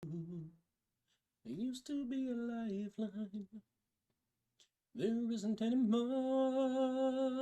There used to be a lifeline. There isn't anymore.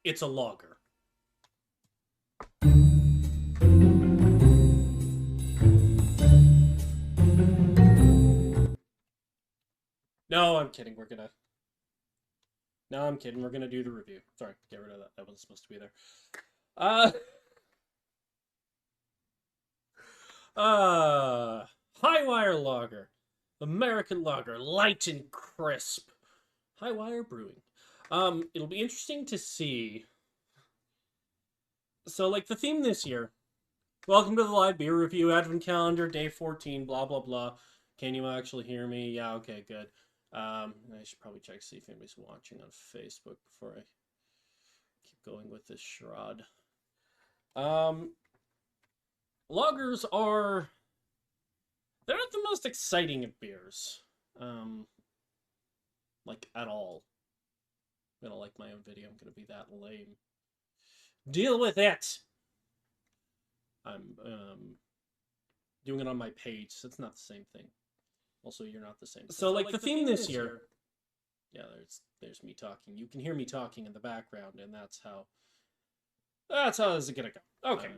It's a lager. No, I'm kidding. No, I'm kidding. We're gonna do the review. Sorry, get rid of that. That wasn't supposed to be there. Highwire Lager. American Lager. Light and crisp. Highwire Brewing. It'll be interesting to see. So, like, the theme this year. Welcome to the live beer review, Advent Calendar, day 14, blah, blah, blah. Can you actually hear me? Yeah, okay, good. I should probably check to see if anybody's watching on Facebook before I keep going with this charade. Lagers are... They're not the most exciting of beers. Like, at all. I'm gonna like my own video. I'm gonna be that lame. Deal with it! I'm, doing it on my page, so it's not the same thing. Also, you're not the same. So, like, the theme this year... Yeah, there's me talking. You can hear me talking in the background, and that's how this is gonna go. Okay.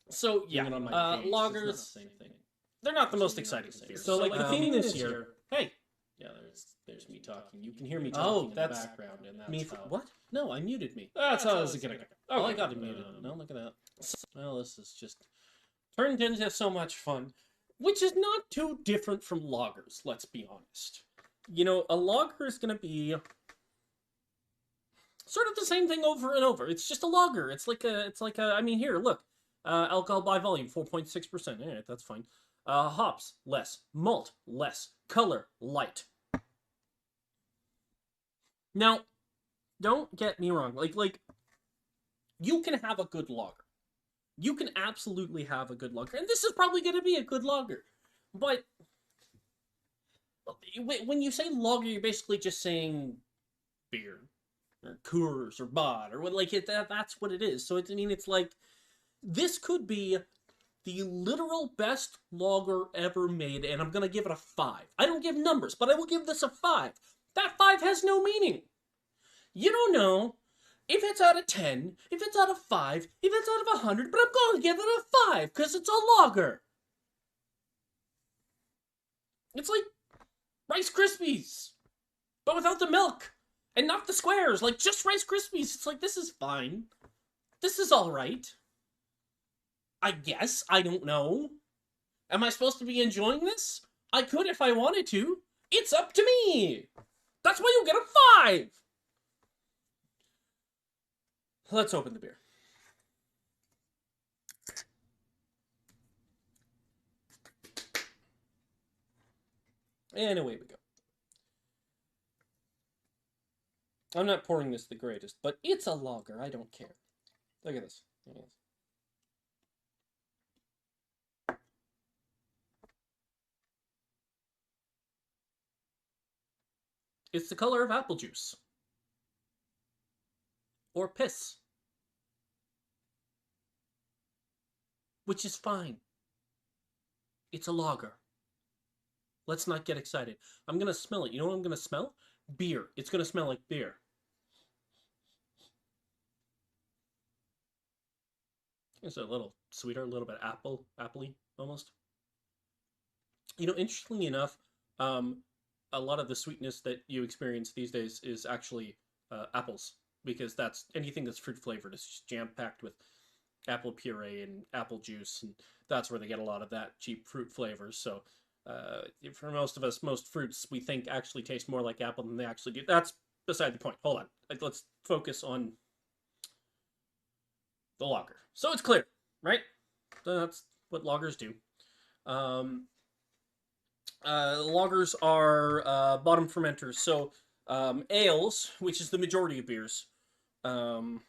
So, yeah, lagers... They're not the most exciting beers. So, like, the theme this year... Hey! Yeah, there's me talking. You can hear me talking in the background, and that's me. What? No, I muted me. That's how this is gonna go. Oh, I got it muted. No, look at that. Well, this is just turned into so much fun, which is not too different from lagers. Let's be honest. You know, a lager is gonna be sort of the same thing over and over. It's just a lager. It's like a. I mean, here, look. Alcohol by volume, 4.6%. Alright, that's fine. Hops, less. Malt, less. Color, light. Now, don't get me wrong. Like, you can have a good lager. You can absolutely have a good lager. And this is probably going to be a good lager. But when you say lager, you're basically just saying beer. or Coors or Bud or what, like that's what it is. So I mean, it's like this could be the literal best lager ever made, and I'm gonna give it a 5. I don't give numbers, but I will give this a 5. That 5 has no meaning. You don't know if it's out of 10, if it's out of 5, if it's out of 100, but I'm going to give it a 5 because it's a lager. It's like Rice Krispies, but without the milk and not the squares, like just Rice Krispies. It's like, this is fine. This is all right. I guess. I don't know. Am I supposed to be enjoying this? I could if I wanted to. It's up to me. That's why you get a 5. Let's open the beer. And away we go. I'm not pouring this the greatest, but it's a lager. I don't care. Look at this. Look at this. It's the color of apple juice. Or piss. Which is fine. It's a lager. Let's not get excited. I'm going to smell it. You know what I'm going to smell? Beer. It's going to smell like beer. It's a little sweeter, a little bit appley almost. You know, interestingly enough, a lot of the sweetness that you experience these days is actually apples, because that's anything that's fruit flavored is just jam packed with apple puree and apple juice, and that's where they get a lot of that cheap fruit flavors. So for most of us, most fruits we think actually taste more like apple than they actually do. That's beside the point. Hold on, let's focus on the lager. So it's clear, right? That's what lagers do. Lagers are bottom fermenters. So ales, which is the majority of beers, and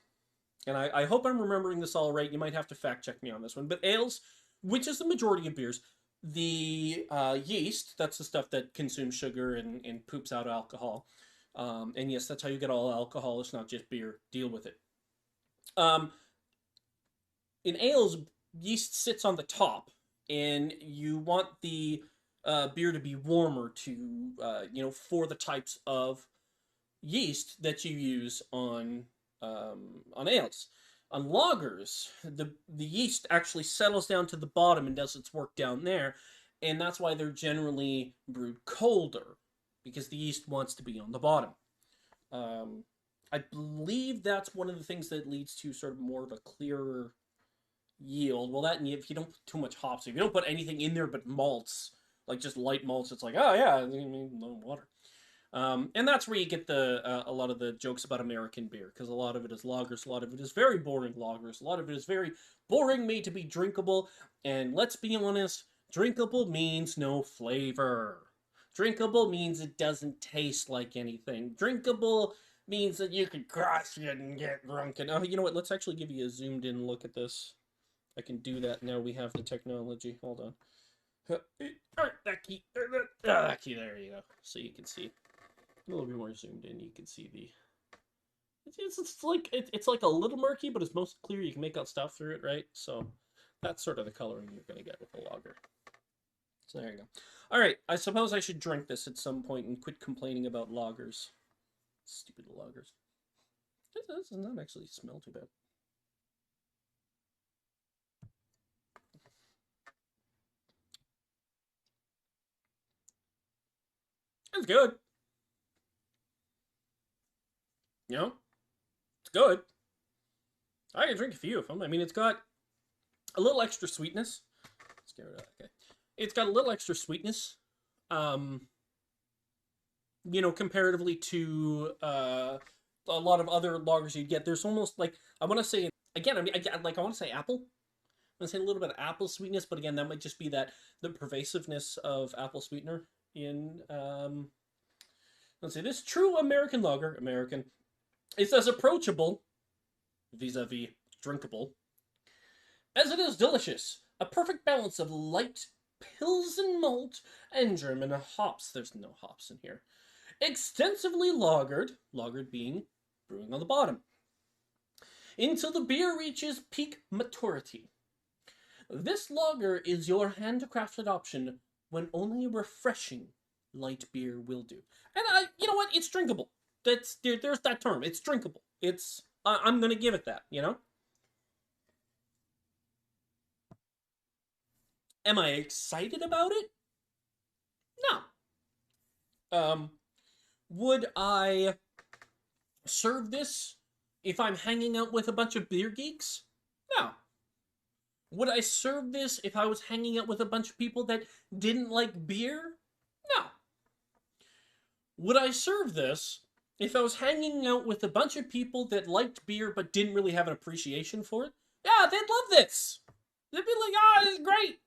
I hope I'm remembering this all right. You might have to fact check me on this one. But ales, which is the majority of beers, the yeast, that's the stuff that consumes sugar and poops out alcohol. And yes, that's how you get all alcohol. It's not just beer. Deal with it. In ales, yeast sits on the top, and you want the beer to be warmer to, for the types of yeast that you use on ales. On lagers, the yeast actually settles down to the bottom and does its work down there, and that's why they're generally brewed colder, because the yeast wants to be on the bottom. I believe that's one of the things that leads to sort of more of a clearer yield. Well, that, and if you don't put too much hops, if you don't put anything in there but malts, like just light malts, it's like, oh yeah, no water. And that's where you get a lot of the jokes about American beer, because a lot of it is lagers, a lot of it is very boring lagers, a lot of it is very boring made to be drinkable, and let's be honest, drinkable means no flavor. Drinkable means it doesn't taste like anything. Drinkable means that you can crush it and get drunk. And, oh, you know what, let's actually give you a zoomed in look at this. I can do that now. We have the technology. Hold on. That key. That key. There you go. So you can see a little bit more zoomed in. You can see the. It's like a little murky, but it's most clear. You can make out stuff through it, right? So that's sort of the coloring you're gonna get with the lager. So there you go. All right. I suppose I should drink this at some point and quit complaining about lagers. Stupid lagers. This does not actually smell too bad. It's good. You know? It's good. I can drink a few of them. I mean, it's got a little extra sweetness. Let's get rid of that. Okay. It's got a little extra sweetness. Comparatively to a lot of other lagers you'd get. There's almost like, I want to say, again, I want to say apple. I'm going to say a little bit of apple sweetness, but again, that might just be the pervasiveness of apple sweetener in, let's say, this true American lager, is as approachable, vis-a-vis drinkable, as it is delicious. A perfect balance of light Pilsen malt and German hops. There's no hops in here. Extensively lagered being brewing on the bottom. Until the beer reaches peak maturity. This lager is your handcrafted option when only a refreshing light beer will do. And you know what? It's drinkable. There's that term. It's drinkable. I'm gonna give it that. You know. Am I excited about it? No. Would I serve this if I'm hanging out with a bunch of beer geeks? No. Would I serve this if I was hanging out with a bunch of people that didn't like beer? No. Would I serve this if I was hanging out with a bunch of people that liked beer but didn't really have an appreciation for it? Yeah, they'd love this. They'd be like, ah, this is great.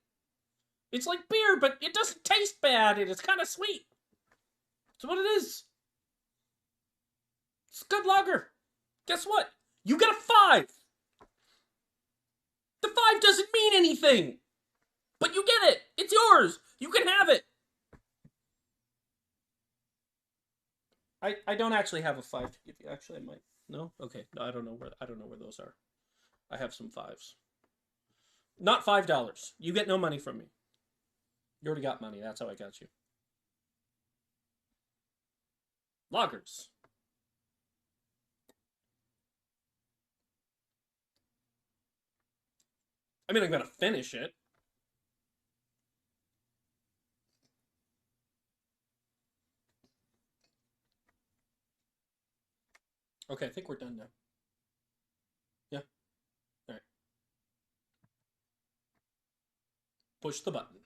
It's like beer, but it doesn't taste bad, and it's kind of sweet. That's what it is. It's a good lager. Guess what? You get a 5. The 5 doesn't mean anything. But you get it. It's yours. You can have it. I don't actually have a 5 to give you. Actually, I might. No? Okay. No, I don't know where those are. I have some 5s. Not $5. You get no money from me. You already got money. That's how I got you. Lagers. I mean, I'm gonna finish it. Okay, I think we're done now. Yeah? Alright. Push the button.